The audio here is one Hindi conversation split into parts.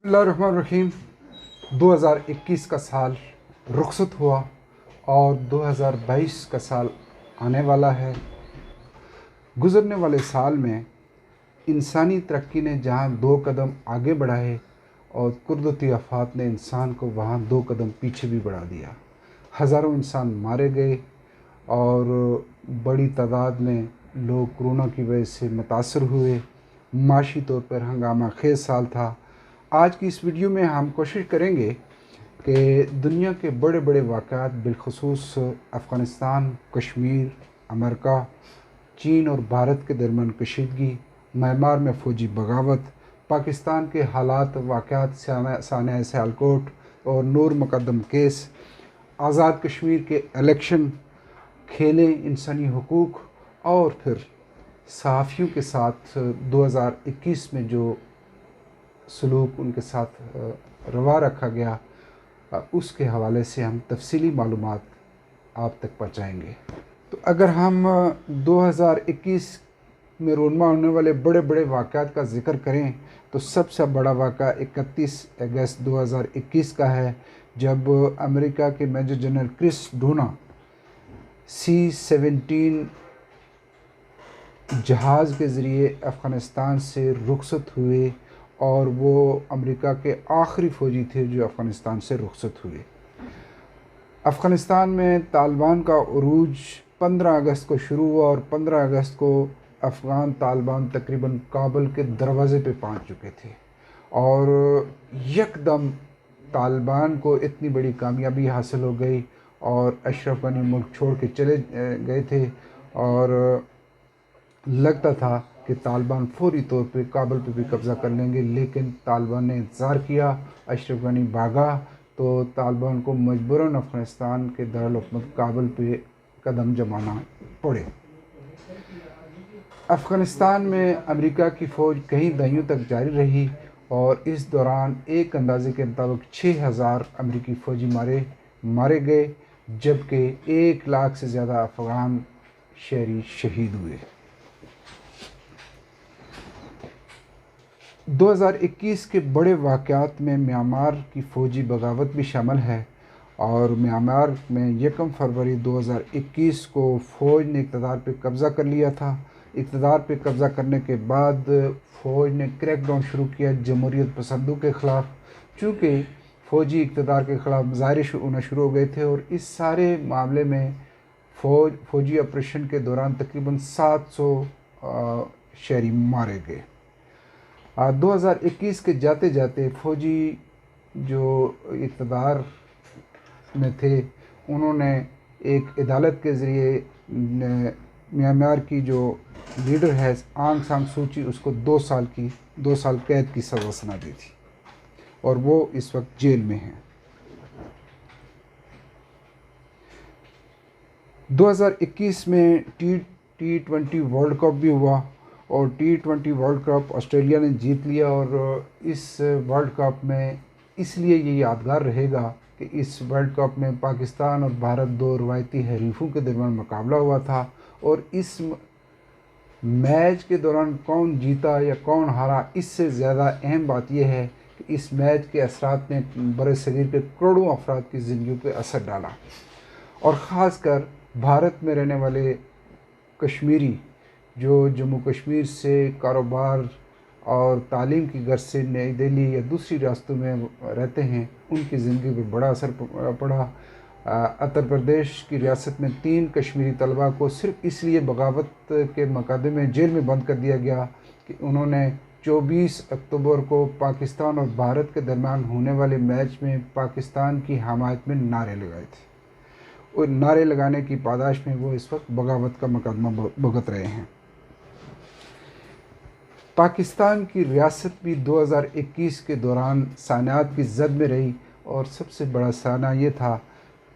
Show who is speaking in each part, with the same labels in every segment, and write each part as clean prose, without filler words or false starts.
Speaker 1: बिस्मिल्लाहिर्रहमानिर्रहीम। 2021 का साल रुखसत हुआ और 2022 का साल आने वाला है। गुज़रने वाले साल में इंसानी तरक्की ने जहाँ 2 कदम आगे बढ़ाए और कुदरती आफात ने इंसान को वहाँ 2 कदम पीछे भी बढ़ा दिया। हज़ारों इंसान मारे गए और बड़ी तादाद में लोग कोरोना की वजह से मुतासर हुए। माशी तौर पर हंगामा खेज साल था। आज की इस वीडियो में हम कोशिश करेंगे कि दुनिया के बड़े बड़े वाक़यात बिलख़ुसूस अफ़गानिस्तान, कश्मीर, अमेरिका, चीन और भारत के दरमियान कशीदगी, म्यांमार में फ़ौजी बगावत, पाकिस्तान के हालात वाक़यात, सानिया सियालकोट और नूर मुक़द्दम केस, आज़ाद कश्मीर के इलेक्शन, खेलें, इंसानी हुकूक़ और फिर सहाफ़ियों के साथ 2021 में जो सलूक उनके साथ रवा रखा गया, उसके हवाले से हम तफसीली मालूमात आप तक पहुँचाएँगे। तो अगर हम 2021 में रोनमा होने वाले बड़े बड़े वाक़यात का ज़िक्र करें तो सबसे बड़ा वाक़या 31 अगस्त 2021 का है, जब अमेरिका के मेजर जनरल क्रिस डोना C-17 जहाज़ के ज़रिए अफ़गानिस्तान से रुखसत हुए और वो अमेरिका के आखिरी फ़ौजी थे जो अफ़गानिस्तान से रुखसत हुए। अफ़गानिस्तान में तालिबान का उरूज 15 अगस्त को शुरू हुआ और 15 अगस्त को अफ़गान तालिबान तकरीबन काबुल के दरवाज़े पे पहुंच चुके थे और यकदम तालिबान को इतनी बड़ी कामयाबी हासिल हो गई और अशरफ गनी मुल्क छोड़ के चले गए थे और लगता था कि तालिबान फौरी तौर पे काबुल पे भी कब्ज़ा कर लेंगे, लेकिन तालिबान ने इंतज़ार किया। अशरफ गनी भागा तो तालिबान को मजबूरन अफ़गानिस्तान के दारुल-हुकूमत काबुल पे कदम जमाना पड़े। अफ़गानिस्तान में अमेरिका की फ़ौज कई दहाइयों तक जारी रही और इस दौरान एक अंदाजे के मुताबिक 6000 अमेरिकी फ़ौजी मारे गए, जबकि 1 लाख से ज़्यादा अफ़गान शहरी शहीद हुए। 2021 के बड़े वाक़यात में म्यांमार की फ़ौजी बगावत भी शामिल है और म्यांमार में 1 फरवरी 2021 को फ़ौज ने इक़्तिदार पे कब्ज़ा कर लिया था। इक़्तिदार पे कब्ज़ा करने के बाद फ़ौज ने क्रैकडाउन शुरू किया जमहूरियत पसंदों के ख़िलाफ़, चूँकि फ़ौजी इक़्तिदार के ख़िलाफ़ मुज़ाहरे होना शुरू हो गए थे और इस सारे मामले में फ़ौजी ऑपरेशन के दौरान तकरीबन 700 शहरी मारे गए। 2021 के जाते जाते फ़ौजी जो इक़्तिदार में थे उन्होंने एक अदालत के ज़रिए म्यांमार की जो लीडर है आंग सान सू की, उसको 2 साल कैद की सज़ा सुना दी थी और वो इस वक्त जेल में हैं। 2021 में T20 वर्ल्ड कप भी हुआ और T20 वर्ल्ड कप ऑस्ट्रेलिया ने जीत लिया और इस वर्ल्ड कप में इसलिए ये यादगार रहेगा कि इस वर्ल्ड कप में पाकिस्तान और भारत 2 रवायती हरीफों के दरमियान मुकाबला हुआ था और इस मैच के दौरान कौन जीता या कौन हारा, इससे ज़्यादा अहम बात यह है कि इस मैच के असरात ने बरसगीर के करोड़ों अफराद की ज़िंदगी पर असर डाला और ख़ास कर भारत में रहने वाले कश्मीरी जो जम्मू कश्मीर से कारोबार और तालीम की गर्ज से नई दिल्ली या दूसरी रियासतों में रहते हैं, उनकी ज़िंदगी पर बड़ा असर पड़ा। उत्तर प्रदेश की रियासत में 3 कश्मीरी तलबा को सिर्फ इसलिए बगावत के मुकदमे में जेल में बंद कर दिया गया कि उन्होंने 24 अक्टूबर को पाकिस्तान और भारत के दरमियान होने वाले मैच में पाकिस्तान की हमायत में नारे लगाए थे और नारे लगाने की पादाश में वो इस वक्त बगावत का मुकदमा भुगत रहे हैं। पाकिस्तान की रियासत भी 2021 के दौरान सानियात की जद में रही और सबसे बड़ा साना ये था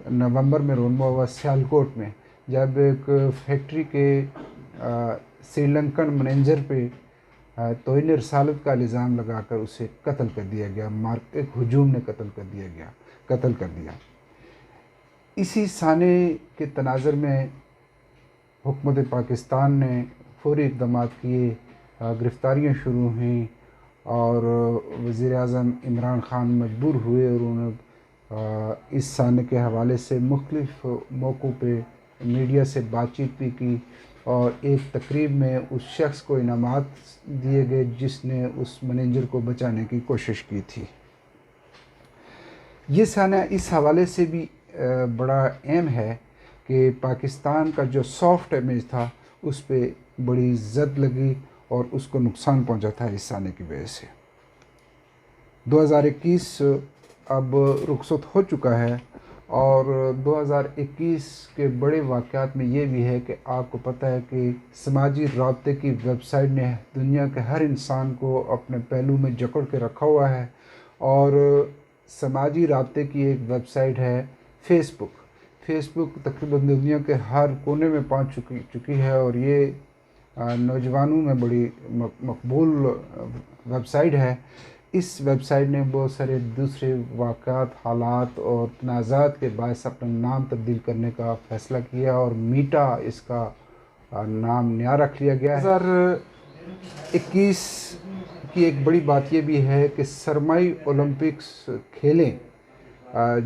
Speaker 1: नवंबर में रोनमा हुआ सियालकोट में, जब एक फैक्ट्री के श्रीलंकन मैनेजर पे तौहीन रसालत का इल्ज़ाम लगाकर उसे कत्ल कर दिया गया। एक हुजूम ने कत्ल कर दिया। इसी साने के तनाज़र में हुकूमत पाकिस्तान ने फौरी इक़दाम किए, गिरफ़्तारियाँ शुरू हुईं और वज़ीर आज़म इमरान ख़ान मजबूर हुए और उन्होंने इस साने के हवाले से मुख्तलिफ़ मौक़ों पे मीडिया से बातचीत भी की और एक तकरीब में उस शख्स को इनामात दिए गए जिसने उस मैनेजर को बचाने की कोशिश की थी। ये साना इस हवाले से भी बड़ा अहम है कि पाकिस्तान का जो सॉफ्ट इमेज था उस पर बड़ी जद लगी और उसको नुकसान पहुंचा था इस साने की वजह से। 2021 अब रुखसत हो चुका है और 2021 के बड़े वाक़यात में ये भी है कि आपको पता है कि समाजी राब्ते की वेबसाइट ने दुनिया के हर इंसान को अपने पहलू में जकड़ के रखा हुआ है और समाजी राब्ते की एक वेबसाइट है फेसबुक तकरीबन दुनिया के हर कोने में पहुंच चुकी है और ये नौजवानों में बड़ी मकबूल वेबसाइट है। इस वेबसाइट ने बहुत सारे दूसरे वाक़यात, हालात और तनाज़ात के बायस अपना नाम तब्दील करने का फ़ैसला किया और मीटा इसका नाम नया रख लिया गया है। 2021 की एक बड़ी बात यह भी है कि सरमाई ओलंपिक्स खेलें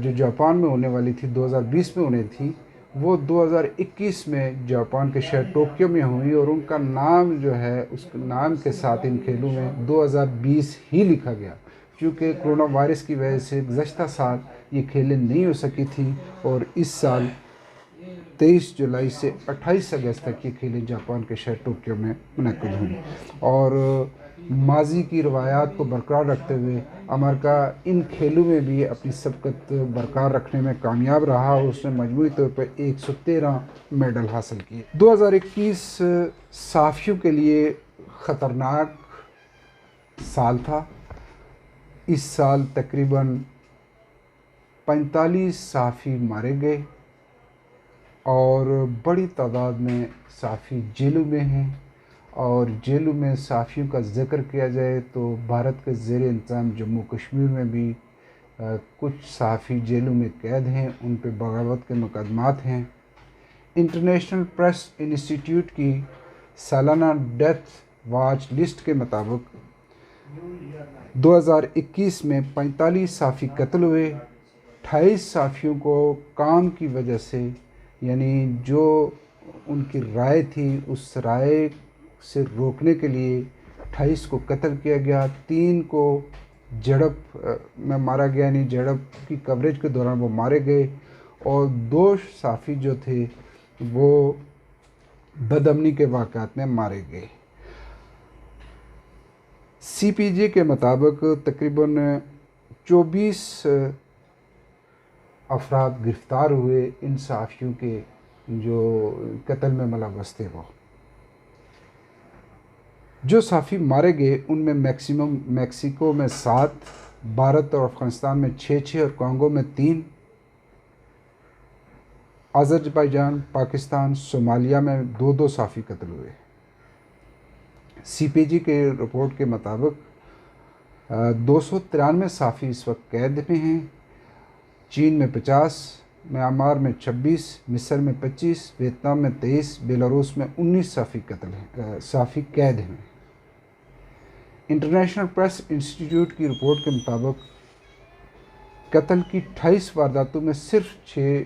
Speaker 1: जो जापान में होने वाली थी 2020 में होने थी वो 2021 में जापान के शहर टोक्यो में हुई और उनका नाम जो है उस नाम के साथ इन खेलों में 2020 ही लिखा गया क्योंकि कोरोना वायरस की वजह से गुज़श्ता साल ये खेलें नहीं हो सकी थी और इस साल 23 जुलाई से 28 अगस्त तक ये खेलें जापान के शहर टोक्यो में मुनक़िद हुई और माजी की रवायात को बरकरार रखते हुए अमेरिका इन खेलों में भी अपनी सबकत बरकरार रखने में कामयाब रहा और उसने मजमूई तौर पर 113 मेडल हासिल किए। 2021 साफ़ियों के लिए ख़तरनाक साल था। इस साल तकरीबन 45 साफ़ी मारे गए और बड़ी तादाद में साफ़ी जेलों में हैं और जेलों में साफ़ियों का ज़िक्र किया जाए तो भारत के ज़ेर इंतज़ाम जम्मू कश्मीर में भी कुछ साफ़ी जेलों में कैद हैं, उन पर बगावत के मुकदमात हैं। इंटरनेशनल प्रेस इंस्टीट्यूट की सालाना डेथ वॉच लिस्ट के मुताबिक 2021 में 45 साफ़ी कत्ल हुए। 28 साफ़ियों को काम की वजह से यानी जो उनकी राय थी उस राय से रोकने के लिए 28 को कत्ल किया गया, 3 को झड़प में मारा गया यानी झड़प की कवरेज के दौरान वो मारे गए और 2 साफ़ी जो थे वो बदअमनी के वाक़यात में मारे गए। CPJ के मुताबिक तकरीबन 24 अफराद गिरफ़्तार हुए इन साफ़ियों के जो कत्ल में मुलव्वस थे। वो जो साफ़ी मारे गए उनमें मैक्सिमम मेक्सिको में 7, भारत और अफ़गानिस्तान में 6 और कांगो में 3, अज़रबैजान, पाकिस्तान, सोमालिया में 2 साफ़ी कत्ल हुए। CPJ के रिपोर्ट के मुताबिक 293 साफ़ी इस वक्त कैद में हैं। चीन में 50, म्यांमार में 26, मिस्र में 25, वियतनाम में 23, बेलारूस में 19 साफ़ी कैद हैं। इंटरनेशनल प्रेस इंस्टीट्यूट की रिपोर्ट के मुताबिक कत्ल की 28 वारदातों में सिर्फ 6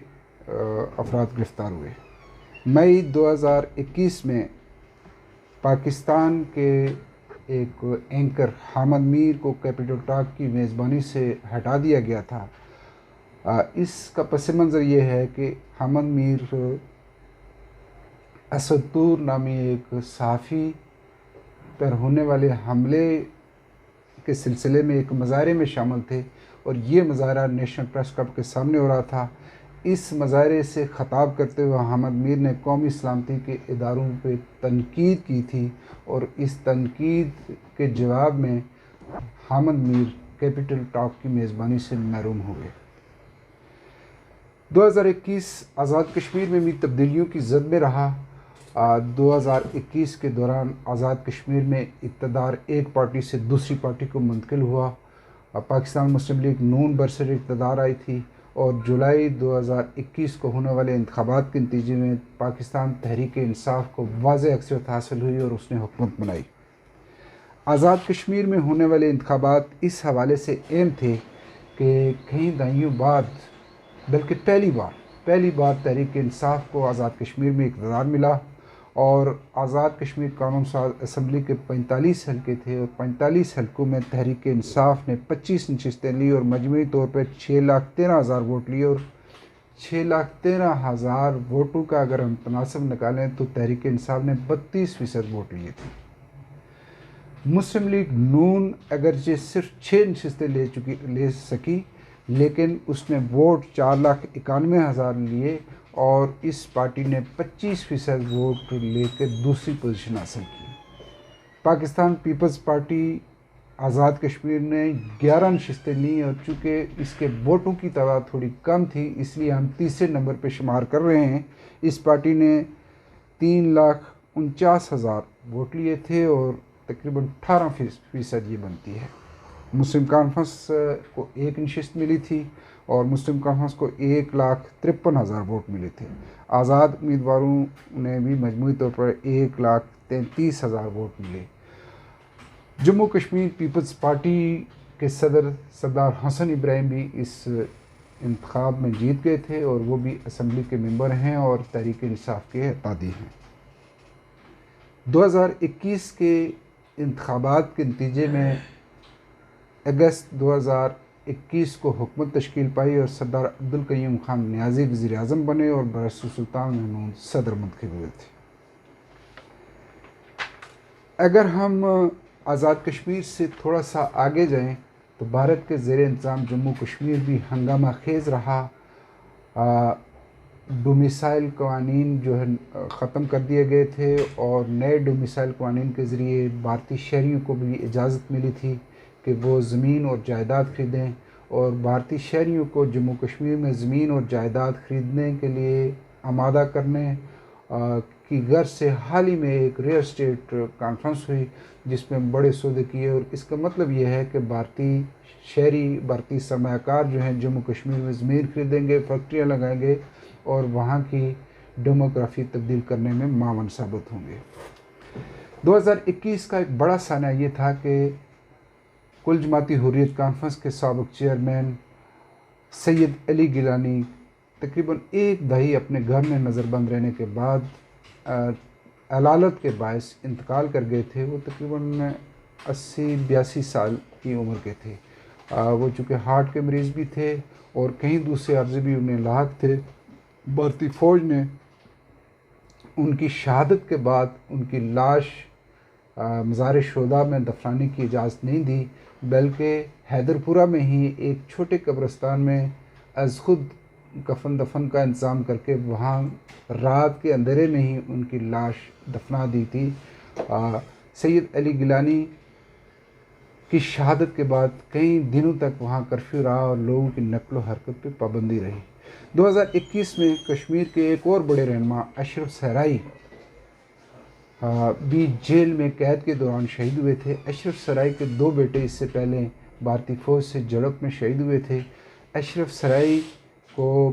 Speaker 1: अफराद गिरफ़्तार हुए। मई 2021 में पाकिस्तान के एक एंकर हामिद मीर को कैपिटल टॉक की मेज़बानी से हटा दिया गया था। इसका पस मंज़र ये है कि हामिद मीर असदुर नामी एक सहाफ़ी पर होने वाले हमले के सिलसिले में एक मुज़ाहरे में शामिल थे और ये मुज़ाहरा नेशनल प्रेस क्लब के सामने हो रहा था। इस मुज़ाहरे से ख़ताब करते हुए हामिद मीर ने कौमी सलामती के इदारों पे तनकीद की थी और इस तनकीद के जवाब में हामिद मीर कैपिटल टॉक की मेज़बानी से महरूम हुए। 2021 आज़ाद कश्मीर में भी तब्दीलियों की जद में रहा। 2021 के दौरान आज़ाद कश्मीर में इक़्तिदार एक पार्टी से दूसरी पार्टी को मुंतकिल हुआ। पाकिस्तान मुस्लिम लीग नून बरसर इक़्तिदार आई थी और जुलाई 2021 को होने वाले इंतखाबात के नतीजे में पाकिस्तान तहरीक इंसाफ को वाज़ेह अक्सरियत हासिल हुई और उसने हुकूमत बनाई। आज़ाद कश्मीर में होने वाले इंतखाबात इस हवाले से अहम थे कि कई दहाइयों बाद, बल्कि पहली बार तहरीक इंसाफ को आज़ाद कश्मीर में इक़्तिदार मिला और आज़ाद कश्मीर कानून साज असम्बली के 45 हल्के थे और 45 हल्कों में तहरीक इंसाफ ने 25 नशिस्तें ली और मजमूई तौर पर 6,13,000 वोट लिए। और 6,13,000 वोटों का अगर हम तनासब निकालें तो तहरीक इंसाफ ने 32% वोट लिए थे। मुस्लिम लीग नून अगरचे सिर्फ 6 नशिस्तें ले सकी, लेकिन उसने वोट 4,91,000 लिए और इस पार्टी ने 25% वोट लेकर दूसरी पोजीशन हासिल की। पाकिस्तान पीपल्स पार्टी आज़ाद कश्मीर ने 11 नशिस्तें ली और चूँकि इसके वोटों की तादाद थोड़ी कम थी इसलिए हम तीसरे नंबर पर शुमार कर रहे हैं। इस पार्टी ने 3,49,000 वोट लिए थे और तकरीबन 18% ये बनती है। मुस्लिम कॉन्फ्रेंस को 1 नशिस्त मिली थी और मुस्लिम कॉन्फ्रेंस को 1,53,000 वोट मिले थे। आज़ाद उम्मीदवारों ने भी मजमूई तौर पर 1,33,000 वोट मिले। जम्मू कश्मीर पीपल्स पार्टी के सरदार हसन इब्राहिम भी इस इंतखाब में जीत गए थे और वो भी असम्बली के मेंबर हैं और तहरीक इंसाफ के एहतादी हैं। 2021 के इंतखाबात के नतीजे में अगस्त 2021 को हुकूमत तश्कील पाई और सरदार अब्दुल कयूम खान नियाज़ी वज़ीर-ए-आज़म बने और बरसुल सुल्तान महमूद सदर मुंतखब हुए थे। अगर हम आज़ाद कश्मीर से थोड़ा सा आगे जाएं तो भारत के ज़ेर इंतज़ाम जम्मू कश्मीर भी हंगामा खेज़ रहा। डोमिसाइल कवानीन जो है ख़त्म कर दिए गए थे और नए डोमिसाइल कवानीन के ज़रिए भारतीय शहरियों को भी इजाज़त मिली थी कि वो ज़मीन और जायदाद ख़रीदें और भारतीय शहरियों को जम्मू कश्मीर में ज़मीन और जायदाद ख़रीदने के लिए आमादा करने की गर्ज से हाल ही में एक रियल एस्टेट कॉन्फ्रेंस हुई जिसमें बड़े सौदे किए। और इसका मतलब ये है कि भारतीय शहरी, भारतीय सरमायाकार जो हैं जम्मू कश्मीर में ज़मीन ख़रीदेंगे, फैक्ट्रियाँ लगाएंगे और वहाँ की डेमोग्राफी तब्दील करने में मावन साबित होंगे। 2021 का एक बड़ा साना ये था कि कुल जमाती हुर्रियत कॉन्फ्रेंस के साबिक़ चेयरमैन सैयद अली गिलानी तकरीबन एक दहाई अपने घर में नज़रबंद रहने के बाद अलालत के बायस इंतकाल कर गए थे। वो तकरीबन 80-82 साल की उम्र के थे। वो चूँकि हार्ट के मरीज़ भी थे और कहीं दूसरे अर्ज़े भी उन्हें लाहक थे। भारतीय फ़ौज ने उनकी शहादत के बाद उनकी लाश मज़ार शुहदा में दफनाने की इजाज़त नहीं दी, बल्कि हैदरपुरा में ही एक छोटे कब्रिस्तान में अज़ खुद कफन दफन का इंतज़ाम करके वहाँ रात के अंधेरे में ही उनकी लाश दफना दी थी। सैयद अली गिलानी की शहादत के बाद कई दिनों तक वहाँ कर्फ्यू रहा और लोगों की नकलो हरकत पर पाबंदी रही। 2021 में कश्मीर के एक और बड़े रहनुमा अशरफ सराई भी जेल में कैद के दौरान शहीद हुए थे। अशरफ सराई के 2 बेटे इससे पहले भारतीय फ़ौज से झड़प में शहीद हुए थे। अशरफ सराई को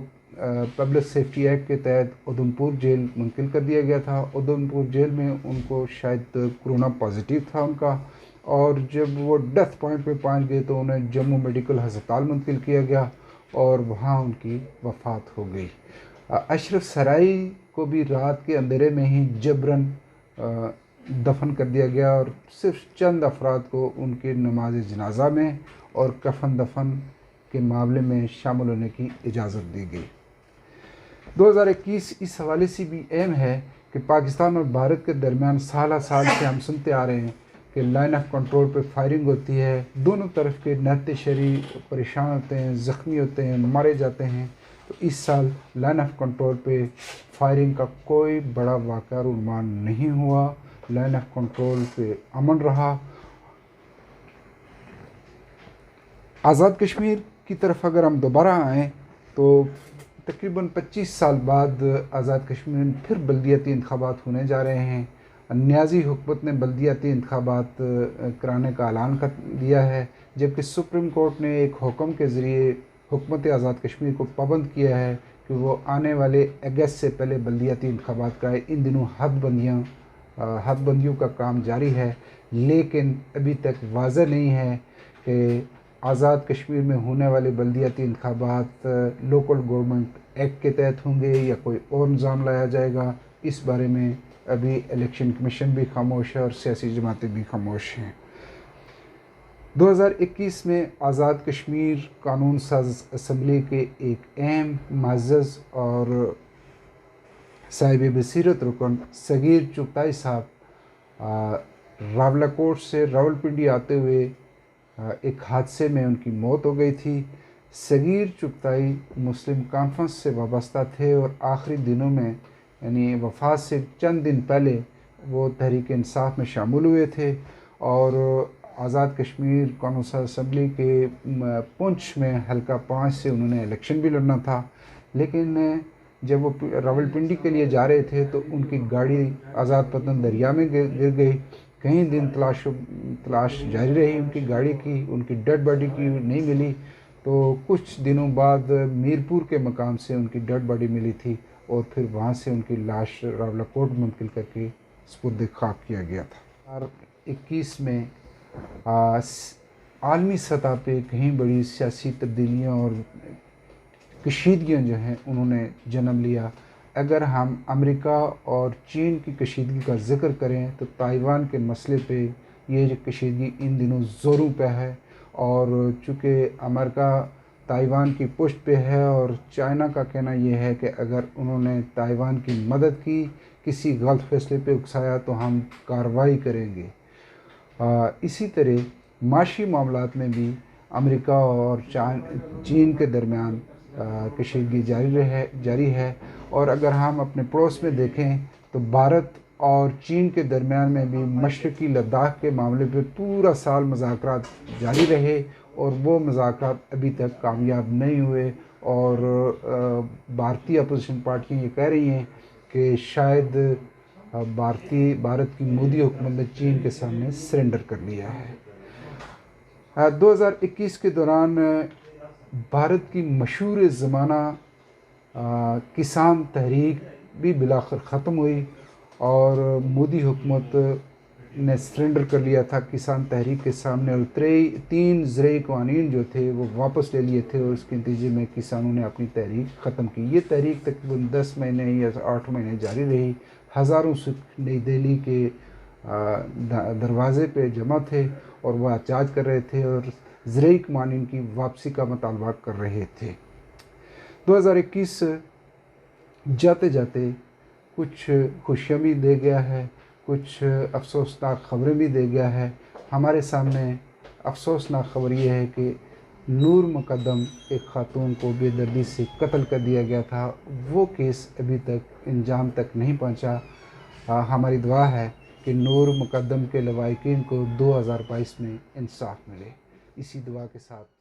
Speaker 1: पब्लिक सेफ्टी एक्ट के तहत उधमपुर जेल मुंतकिल कर दिया गया था। उधमपुर जेल में उनको शायद कोरोना पॉजिटिव था उनका, और जब वो डेथ पॉइंट पे पहुंच गए तो उन्हें जम्मू मेडिकल हस्पताल मुंतकिल किया गया और वहाँ उनकी वफ़ात हो गई। अशरफ सराई को भी रात के अंधेरे में ही जबरन दफन कर दिया गया और सिर्फ चंद अफराद को उनके नमाज जनाजा में और कफन दफन के मामले में शामिल होने की इजाज़त दी गई। 2021 इस हवाले से भी अहम है कि पाकिस्तान और भारत के दरमियान साल से हम सुनते आ रहे हैं कि लाइन ऑफ कंट्रोल पे फायरिंग होती है। दोनों तरफ के निहत्ते शहरी परेशान होते हैं, ज़ख्मी होते हैं, मारे जाते हैं। तो इस साल लाइन ऑफ कंट्रोल पे फायरिंग का कोई बड़ा वाक़या रुमान नहीं हुआ। लाइन ऑफ कंट्रोल पे अमन रहा। आज़ाद कश्मीर की तरफ अगर हम दोबारा आएँ तो तकरीबन 25 साल बाद आज़ाद कश्मीर में फिर बल्दियाती इंतखाबात होने जा रहे हैं। नियाज़ी हुकूमत ने बल्दियाती इंतखाबात कराने का ऐलान कर दिया है, जबकि सुप्रीम कोर्ट ने एक हुक्म के ज़रिए हुकूमत आज़ाद कश्मीर को पाबंद किया है कि वो आने वाले अगस्त से पहले बल्दियाती इंतखाबात कराए। इन दिनों हदबंदियाँ हदबंदियों का काम जारी है, लेकिन अभी तक वाज़ह नहीं है कि आज़ाद कश्मीर में होने वाले बल्दियाती इंतखाबात लोकल गवर्नमेंट एक्ट के तहत होंगे या कोई और निज़ाम लाया जाएगा। इस बारे में अभी इलेक्शन कमीशन भी खामोश है और सियासी जमातें भी खामोश हैं। 2021 में आज़ाद कश्मीर कानून साज असम्बली के एक अहम, मुअज़्ज़ज़ और साहिब बसीरत रुकन सगीर चुगताई साहब रावलाकोट से रावलपिंडी आते हुए एक हादसे में उनकी मौत हो गई थी। सगीर चुगताई मुस्लिम कॉन्फ्रेंस से वाबस्ता थे और आखिरी दिनों में यानी वफ़ात से चंद दिन पहले वो तहरीक इंसाफ में शामिल हुए थे और आज़ाद कश्मीर कानून साज असम्बली के पुंछ में हल्का 5 से उन्होंने इलेक्शन भी लड़ना था, लेकिन जब वो रावलपिंडी के लिए जा रहे थे तो उनकी गाड़ी आज़ाद पतन दरिया में गिर गई। कई दिन तलाश जारी रही उनकी गाड़ी की, उनकी डेड बॉडी की नहीं मिली। तो कुछ दिनों बाद मीरपुर के मकाम से उनकी डेड बॉडी मिली थी और फिर वहाँ से उनकी लाश रावलाकोट मुंतकिल करके सुपुर्द खाक किया गया था। 2021 में आलमी सतह पे कहीं बड़ी सियासी तब्दीलियाँ और कशीदगियाँ जो हैं उन्होंने जन्म लिया। अगर हम अमेरिका और चीन की कशीदगी का ज़िक्र करें तो ताइवान के मसले पे ये जो कशीदगी इन दिनों ज़ोरों पे है और चूँकि अमेरिका ताइवान की पुष्ट पे है और चाइना का कहना ये है कि अगर उन्होंने ताइवान की मदद की, किसी गलत फैसले पे उकसाया तो हम कार्रवाई करेंगे। इसी तरह माशी मामलात में भी अमेरिका और चीन के दरमियान कशीदगी जारी है और अगर हम अपने पड़ोस में देखें तो भारत और चीन के दरमियान में भी मशरक़ी लद्दाख के मामले पे पूरा साल मुज़ाकरात जारी रहे और वो मुज़ाकरात अभी तक कामयाब नहीं हुए और भारतीय अपोजिशन पार्टियाँ ये कह रही हैं कि शायद भारत की मोदी हुकूमत ने चीन के सामने सरेंडर कर लिया है। 2021 के दौरान भारत की मशहूर ज़माना किसान तहरीक भी बिलाखिर ख़त्म हुई और मोदी हुकूमत ने सरेंडर कर लिया था किसान तहरीक के सामने और 3 ज़रई क़वानीन जो थे वो वापस ले लिए थे और इसके नतीजे में किसानों ने अपनी तहरीक ख़त्म की। ये तहरीक तकरीबन 10 महीने या 8 महीने जारी रही। हज़ारों सिख नई दिल्ली के दरवाज़े पे जमा थे और वह एहतजाज कर रहे थे और ज़रई क़वानीन की वापसी का मुतालबा कर रहे थे। 2021 जाते जाते कुछ खुशियाँ भी दे गया है, कुछ अफसोसनाक ख़बरें भी दे गया है। हमारे सामने अफसोसनाक ख़बर ये है कि नूर मुक़द्दम एक ख़ातून को बेदर्दी से कत्ल कर दिया गया था। वो केस अभी तक इंजाम तक नहीं पहुंचा। हमारी दुआ है कि नूर मुक़द्दम के लवाहिकीन को 2022 में इंसाफ मिले। इसी दुआ के साथ